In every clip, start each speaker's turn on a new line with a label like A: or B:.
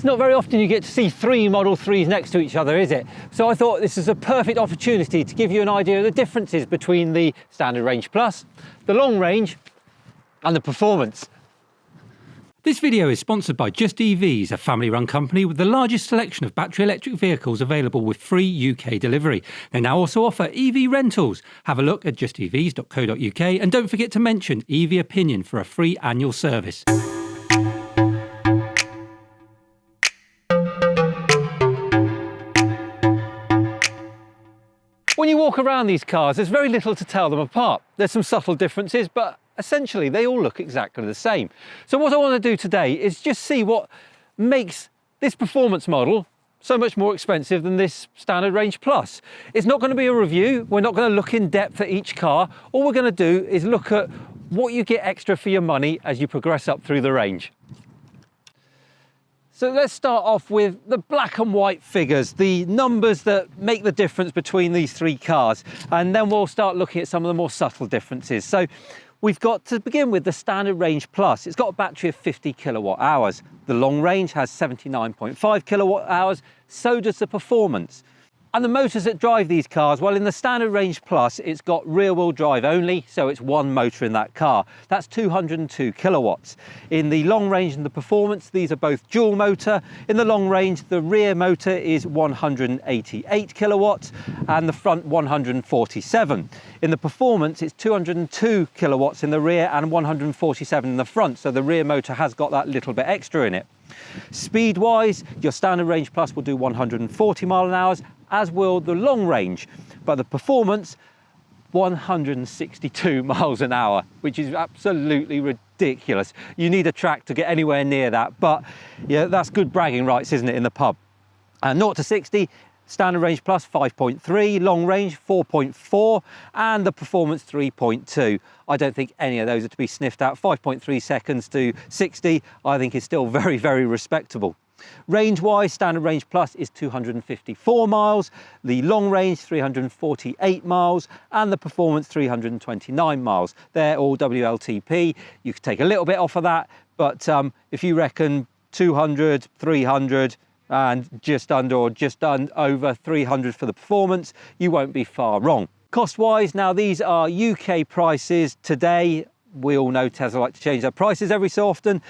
A: It's not very often you get to see three Model 3s next to each other, is it? So I thought this is a perfect opportunity to give you an idea of the differences between the Standard Range Plus, the Long Range and the Performance.
B: This video is sponsored by Just EVs, a family-run company with the largest selection of battery electric vehicles available with free UK delivery. They now also offer EV rentals. Have a look at justevs.co.uk and don't forget to mention EV Opinion for a free annual service.
A: When you walk around these cars, there's very little to tell them apart. There's some subtle differences, but essentially they all look exactly the same. So what I want to do today is just see what makes this performance model so much more expensive than this Standard Range Plus. It's not going to be a review. We're not going to look in depth at each car. All we're going to do is look at what you get extra for your money as you progress up through the range. So let's start off with the black and white figures, the numbers that make the difference between these three cars, and then we'll start looking at some of the more subtle differences. So we've got to begin with the Standard Range Plus. It's got a battery of 50 kilowatt hours. The Long Range has 79.5 kilowatt hours, so does the Performance. And the motors that drive these cars, well, in the Standard Range Plus, it's got rear-wheel drive only, so it's one motor in that car. That's 202 kilowatts. In the Long Range and the Performance, these are both dual motor. In the Long Range, the rear motor is 188 kilowatts and the front 147. In the Performance, it's 202 kilowatts in the rear and 147 in the front, so the rear motor has got that little bit extra in it. Speed-wise, your Standard Range Plus will do 140 miles an hour, as will the Long Range, but the Performance 162 miles an hour, which is absolutely ridiculous. You need a track to get anywhere near that, but yeah, that's good bragging rights, isn't it, in the pub. 0 to 60, Standard Range Plus 5.3, Long Range 4.4, and the Performance 3.2. I don't think any of those are to be sniffed at. 5.3 seconds to 60, I think is still very, very respectable. Range-wise, Standard Range Plus is 254 miles, the Long Range 348 miles, and the Performance 329 miles. They're all WLTP. You could take a little bit off of that, but if you reckon 200, 300, and just under or just over 300 for the Performance, you won't be far wrong. Cost-wise, now these are UK prices today. We all know Tesla like to change their prices every so often.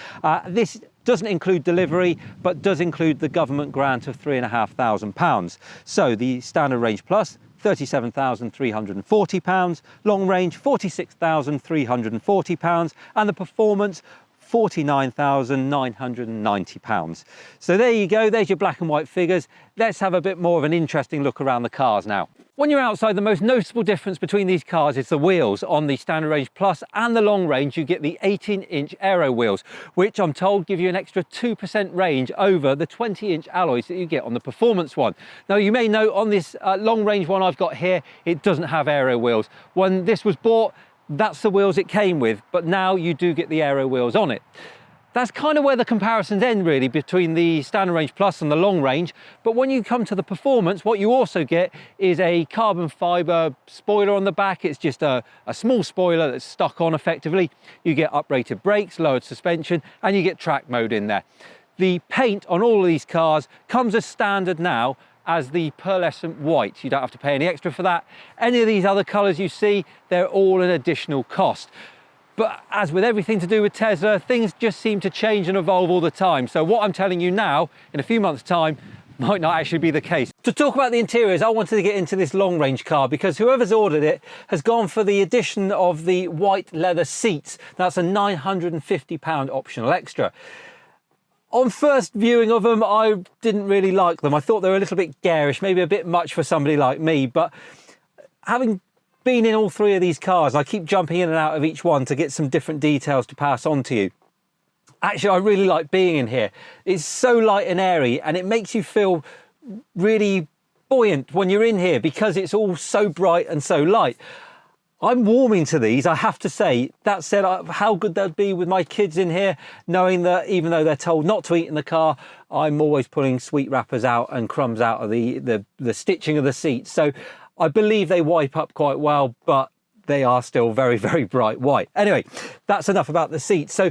A: This doesn't include delivery, but does include the government grant of £3,500. So the Standard Range Plus, £37,340, Long Range £46,340, and the Performance £49,990. So there you go, there's your black and white figures. Let's have a bit more of an interesting look around the cars now. When you're outside, the most noticeable difference between these cars is the wheels. On the Standard Range Plus and the Long Range, you get the 18-inch aero wheels, which I'm told give you an extra 2% range over the 20-inch alloys that you get on the Performance one. Now, you may know on this Long Range one I've got here, it doesn't have aero wheels. When this was bought, that's the wheels it came with, but now you do get the aero wheels on it. That's kind of where the comparisons end, really, between the Standard Range Plus and the Long Range. But when you come to the Performance, what you also get is a carbon fibre spoiler on the back. It's just a small spoiler that's stuck on effectively. You get uprated brakes, lowered suspension, and you get track mode in there. The paint on all of these cars comes as standard now as the pearlescent white. You don't have to pay any extra for that. Any of these other colours you see, they're all an additional cost. But as with everything to do with Tesla, things just seem to change and evolve all the time. So what I'm telling you now, in a few months' time, might not actually be the case. To talk about the interiors, I wanted to get into this Long Range car because whoever's ordered it has gone for the addition of the white leather seats. That's a £950 optional extra. On first viewing of them, I didn't really like them. I thought they were a little bit garish, maybe a bit much for somebody like me, but having been in all three of these cars, I keep jumping in and out of each one to get some different details to pass on to you. Actually, I really like being in here. It's so light and airy, and it makes you feel really buoyant when you're in here because it's all so bright and so light. I'm warming to these, I have to say. That said, how good they'd be with my kids in here, knowing that even though they're told not to eat in the car, I'm always pulling sweet wrappers out and crumbs out of the stitching of the seats. So I believe they wipe up quite well, but they are still very, very bright white. Anyway, that's enough about the seats. So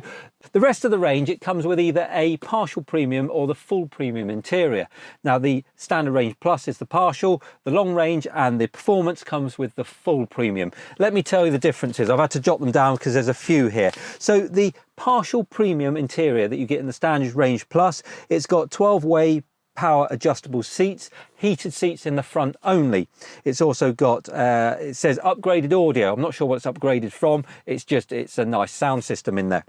A: The rest of the range, it comes with either a partial premium or the full premium interior. Now the standard range plus is the partial, the long range and the performance comes with the full premium. Let me tell you the differences. I've had to jot them down because there's a few here. So the partial premium interior that you get in the standard range plus, it's got 12-way power adjustable seats, heated seats in the front only. It's also got, it says upgraded audio. I'm not sure what it's upgraded from. It's a nice sound system in there.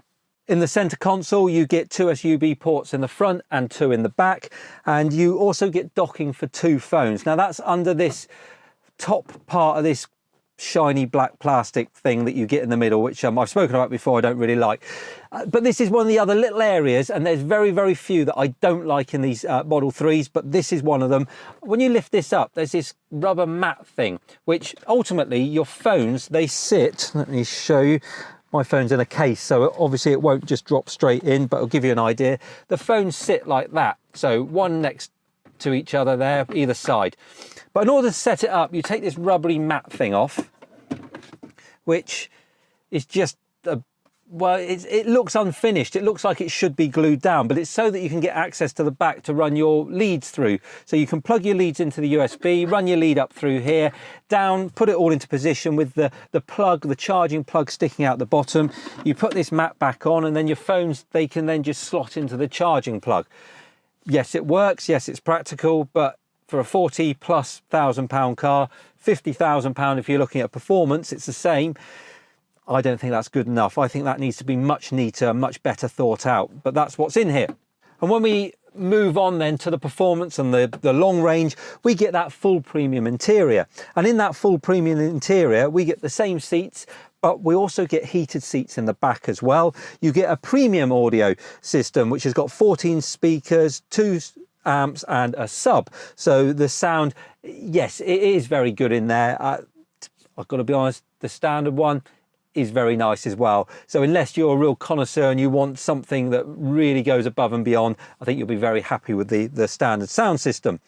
A: In the center console, you get 2 USB ports in the front and 2 in the back, and you also get docking for 2 phones. Now that's under this top part of this shiny black plastic thing that you get in the middle, which I've spoken about before, I don't really like. But this is one of the other little areas, and there's very, very few that I don't like in these Model 3s, but this is one of them. When you lift this up, there's this rubber mat thing, which ultimately your phones, they sit, let me show you. My phone's in a case, so obviously it won't just drop straight in, but I'll give you an idea. The phones sit like that, so one next to each other there, either side. But in order to set it up, you take this rubbery mat thing off, which is just, well, it looks unfinished. It looks like it should be glued down, but it's so that you can get access to the back to run your leads through. So you can plug your leads into the USB, run your lead up through here, down, put it all into position with the plug, the charging plug sticking out the bottom. You put this mat back on, and then your phones, they can then just slot into the charging plug. Yes, it works. Yes, it's practical, but for a 40+ thousand pound car, £50,000 if you're looking at performance, it's the same. I don't think that's good enough. I think that needs to be much neater, much better thought out, but that's what's in here. And when we move on then to the performance and the long range, we get that full premium interior. And in that full premium interior, we get the same seats, but we also get heated seats in the back as well. You get a premium audio system, which has got 14 speakers, 2 amps and a sub. So the sound, yes, it is very good in there. I've got to be honest, the standard one is very nice as well. So unless you're a real connoisseur and you want something that really goes above and beyond, I think you'll be very happy with the standard sound system.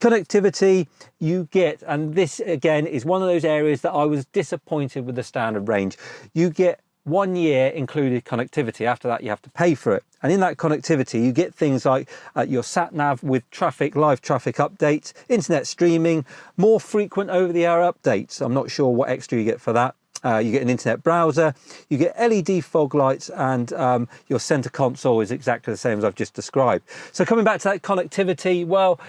A: Connectivity you get, and this again is one of those areas that I was disappointed with the standard range. You get 1 year included connectivity. After that, you have to pay for it. And in that connectivity, you get things like your sat nav with live traffic updates, internet streaming, more frequent over-the-air updates. I'm not sure what extra you get for that. You get an internet browser, you get LED fog lights, and your center console is exactly the same as I've just described. So coming back to that connectivity, well,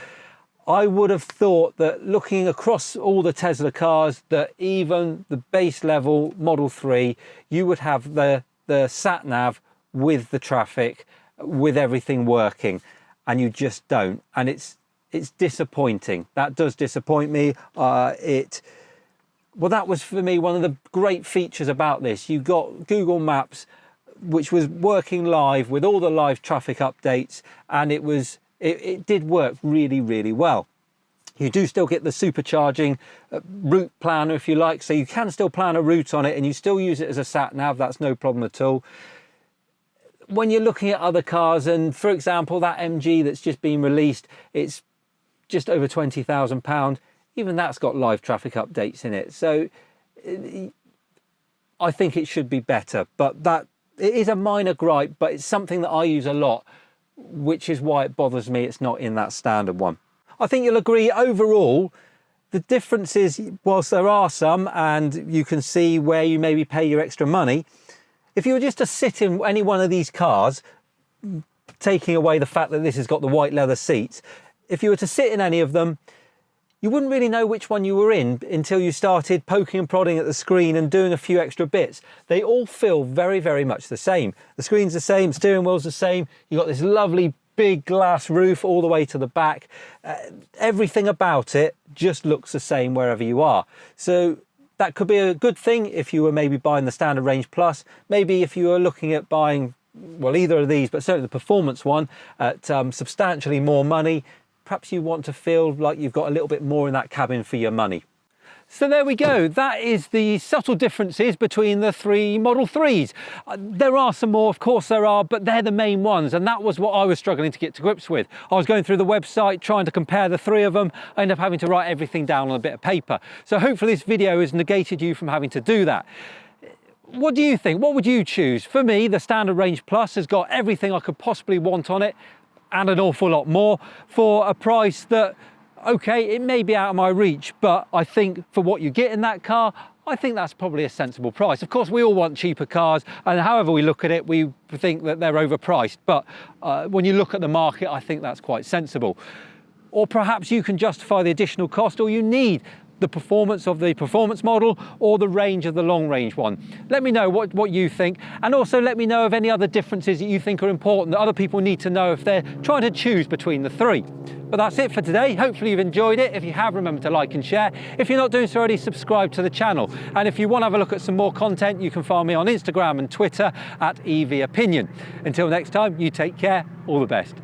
A: I would have thought that looking across all the Tesla cars, that even the base level Model 3, you would have the sat nav with the traffic, with everything working, and you just don't. And it's disappointing. That does disappoint me. Well, that was for me one of the great features about this. You got Google Maps, which was working live with all the live traffic updates, and it did work really, really well. You do still get the supercharging route planner, if you like, so you can still plan a route on it and you still use it as a sat nav. That's no problem at all. When you're looking at other cars, and for example, that MG that's just been released, it's just over £20,000. Even that's got live traffic updates in it. So I think it should be better, but it is a minor gripe, but it's something that I use a lot, which is why it bothers me it's not in that standard one. I think you'll agree overall, the difference is, whilst there are some, and you can see where you maybe pay your extra money, if you were just to sit in any one of these cars, taking away the fact that this has got the white leather seats, if you were to sit in any of them, you wouldn't really know which one you were in until you started poking and prodding at the screen and doing a few extra bits. They all feel very, very much the same. The screen's the same, steering wheel's the same. You've got this lovely big glass roof all the way to the back. Everything about it just looks the same wherever you are. So that could be a good thing if you were maybe buying the standard range plus. Maybe if you were looking at buying, well, either of these, but certainly the performance one at substantially more money, perhaps you want to feel like you've got a little bit more in that cabin for your money. So there we go. That is the subtle differences between the 3 Model 3s. There are some more, of course there are, but they're the main ones. And that was what I was struggling to get to grips with. I was going through the website, trying to compare the 3 of them. I ended up having to write everything down on a bit of paper. So hopefully this video has negated you from having to do that. What do you think? What would you choose? For me, the Standard Range Plus has got everything I could possibly want on it and an awful lot more for a price that, okay, it may be out of my reach, but I think for what you get in that car, I think that's probably a sensible price. Of course, we all want cheaper cars, and however we look at it, we think that they're overpriced. But when you look at the market, I think that's quite sensible. Or perhaps you can justify the additional cost, or you need the performance of the performance model or the range of the long range one. Let me know what you think, and also let me know of any other differences that you think are important that other people need to know if they're trying to choose between the three. But that's it for today. Hopefully you've enjoyed it. If you have, remember to like and share. If you're not doing so already, subscribe to the channel. And if you want to have a look at some more content, you can find me on Instagram and Twitter at EV Opinion. Until next time, you take care. All the best.